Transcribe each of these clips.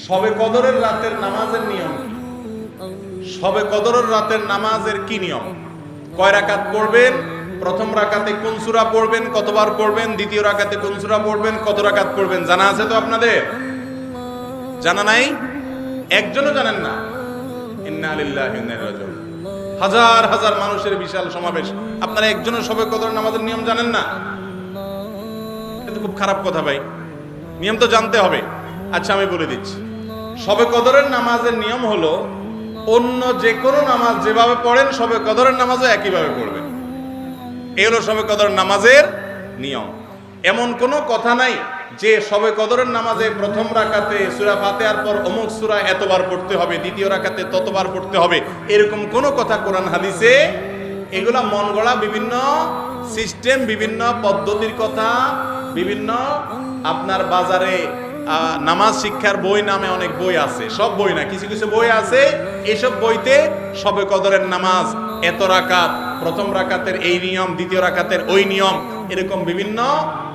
শবে কদরের রাতের নামাজের নিয়ম কি? শবে কদরের রাতের নামাজের কি নিয়ম? কয় রাকাত পড়বেন? প্রথম রাকাতে কোন সূরা পড়বেন, কতবার পড়বেন? দ্বিতীয় রাকাতে কোন সূরা পড়বেন, কত রাকাত পড়বেন? জানা আছে তো আপনাদের? জানা নাই? একজনও জানেন না? ইন্না লিল্লাহি ওয়া ইন্না ইলাইহি রাজিউন। হাজার হাজার মানুষের বিশাল সমাবেশ, আপনারা একজনও শবে কদরের নামাজের নিয়ম জানেন না? এটা তো খুব খারাপ কথা ভাই, নিয়ম তো জানতে হবে। আচ্ছা আমি বলে দিচ্ছি, শবে কদরের নামাজের নিয়ম হলো অন্য যে কোনো নামাজ যেভাবে পড়েন শবে কদরের নামাজও একইভাবে পড়বেন। এই হলো শবে কদরের নামাজের নিয়ম। এমন কোনো কথা নাই যে শবে কদরের নামাজে প্রথম রাকাতে সূরা ফাতিহার পর অমুক সূরা এতবার পড়তে হবে, দ্বিতীয় রাকাতে ততবার পড়তে হবে, এরকম কোনো কথা কোরআন হাদিসে। এগুলা মন গড়া বিভিন্ন সিস্টেম, বিভিন্ন পদ্ধতির কথা, বিভিন্ন আপনার বাজারে নামাজ শিক্ষার বই নামে অনেক বই আছে, সব বই না, কিছু কিছু বই আছে, এইসব বইতে শবে কদরের নামাজ এত রাকাত, প্রথম রাকাতের এই নিয়ম, দ্বিতীয় রাকাতের ওই নিয়ম, এরকম বিভিন্ন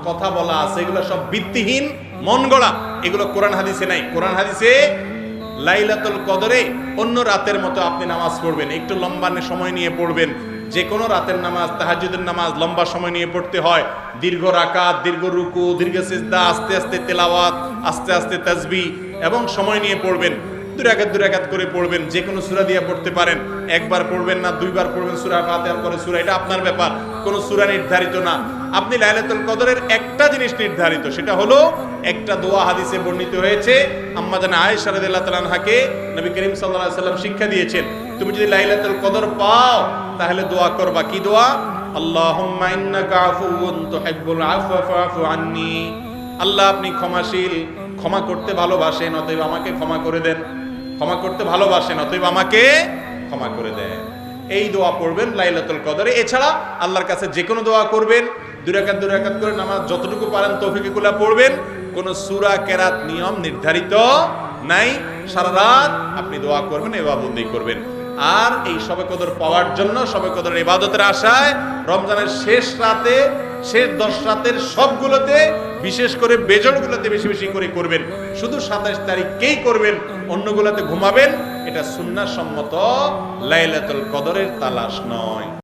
কথা বলা আছে। এগুলো সব ভিত্তিহীন, মন গড়া, এগুলো কোরআন হাদিসে নাই। কোরআন হাদিসে লাইলাতুল কদরে অন্য রাতের মতো আপনি নামাজ পড়বেন, একটু লম্বা সময় নিয়ে পড়বেন। যে কোনো রাতের নামাজ, তাহাজ্জুদের নামাজ লম্বা সময় নিয়ে পড়তে হয়, দীর্ঘ রাকাত, দীর্ঘ রুকু, দীর্ঘ সিজদা, আস্তে আস্তে তেলাওয়াত, আস্তে আস্তে তাসবিহ এবং সময় নিয়ে পড়বেন। দুই রাকাত করে পড়বেন। যে কোনো সূরা দিয়ে পড়তে পারেন, একবার পড়বেন না দুইবার পড়বেন সূরা ফাতিহার পরে সূরা, এটা আপনার ব্যাপার, কোনো সূরা নির্ধারিত না। আপনি লাইলাতুল কদরের একটা জিনিস নির্ধারিত, সেটা হলো একটা দোয়া হাদিসে বর্ণিত হয়েছে। আম্মা জান আয়েশা রাদিয়াল্লাহু তাআলা আনহাকে নবী করিম সাল্লাল্লাহু আলাইহি ওয়াসাল্লাম শিক্ষা দিয়েছেন, তুমি যদি লাইলাতুল কদর পাও তাহলে দোয়া করবা। কি দোয়া? আল্লাহুম্মা ইন্নাকা আফুউন তুহিব্বুল আফওয়া ফাআফু আন্নী। আল্লাহ আপনি ক্ষমাশীল, ক্ষমা করতে ভালোবাসেন, অতএব আমাকে ক্ষমা করে দেন। ক্ষমা করতে ভালোবাসেন, অতএব আমাকে ক্ষমা করে দেন। এই দোয়া পড়বেন লাইলাতুল কদরে। এছাড়া আল্লাহর কাছে যে কোনো দোয়া করবেন, দুই রাকাত করে নামাজ যতটুকু পারেন তৌফিকুল্লাহ পড়বেন। কোনো সূরা কেরাত নিয়ম নির্ধারিত নাই। সারা রাত আপনি দোয়া করবেন, ইবাদত করবেন। আর এই শবে কদর পাওয়ার জন্য, শবে কদরের ইবাদতের আশায় রমজানের শেষ রাতে, শেষ 10 রাতের সবগুলোতে, বিশেষ করে বেজরগুলোতে বেশি বেশি করে করবেন। শুধু 27 তারিখকেই করবেন, অন্যগুলোতে ঘুমাবেন। এটা সুন্নাহ সম্মত লাইলাতুল কদরের তালাশ নয়।